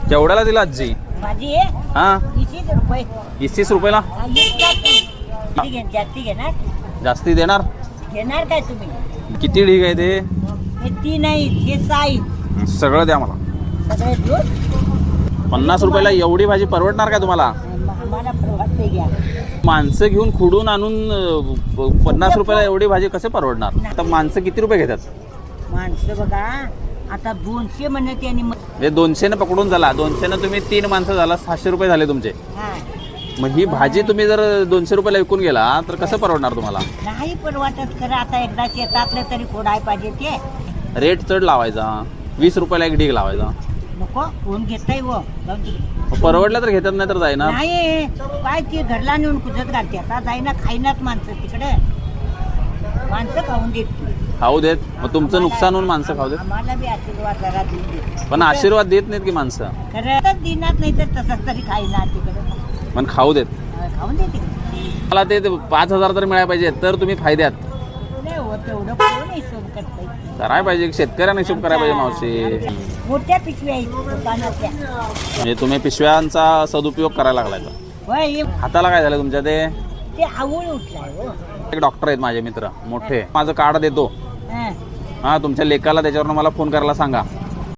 केवढ्याला दिला आजी? माझी आहे हा 20 रुपये. 20 रुपयाला जास्ती घेणार जास्ती देणार? घेणार काय तुम्ही? किती ढीग आहे ते? हे 3 आहेत, हे 6 आहेत. सगळं द्या मला. सगळे दूध 50 रुपयाला एवढी भाजी परवडणार का तुम्हाला? मला परवडते घ्या. माणसं घेऊन खुडून आणून 50 रुपयाला एवढी भाजी कसे परवडणार? आता माणसं किती रुपये घेतात? माणसं बघा आता 200 म्हणत आणि म्हणजे 200 पकडून झाला, 200 तुम्ही 3 माणसं झाला, 600 रुपये झाले तुमचे. मग ही भाजी तुम्ही जर 200 रुपयाला विकून गेला तर कसं परवडणार तुम्हाला? नाही परवडत खरं. आता एकदा शेतातलं तरी खोडाय पाहिजे ते. रेट चढ लावायचा, 20 रुपयाला एक ढीग लावायचा. नको कोण घेताय व परवडलं तर घेतात, नाही तर जाईना. नाही काय ते घरला नेऊन कुजत घालते. आता जाईना खाईनात माणसं तिकडे. माणसं खाऊन देत खाऊ देत. मग तुमचं नुकसान होऊन माणसं खाऊ देत. आम्हाला बी आशीर्वाद जरा देऊन देत. पण आशीर्वाद देत नाहीत की माणसं. खरं दिनात नाही तर तसंच तरी खाईना तिकडे. पण खाऊ देत. खाऊन देते. मला ते 5,000 तर मिळायला पाहिजे तर तुम्ही फायद्यात. नाही हो तेवढं कोण हिशोब करताय. करायला पाहिजे, शेतकऱ्यांना हिशोब करायला पाहिजे मावशी. मोठ्या पिशव्या आहेत दुकानातल्या. म्हणजे तुम्ही पिशव्यांचा सदुपयोग करायला लागलाय. होय हे हाताला काय झालं तुमच्या? ते आवळ उठलाय हो. एक डॉक्टर आहेत माझे मित्र मोठे. माझं कार्ड देतो. हं. हा तुमच्या लेकाला त्याच्यावरून मला फोन करायला सांगा.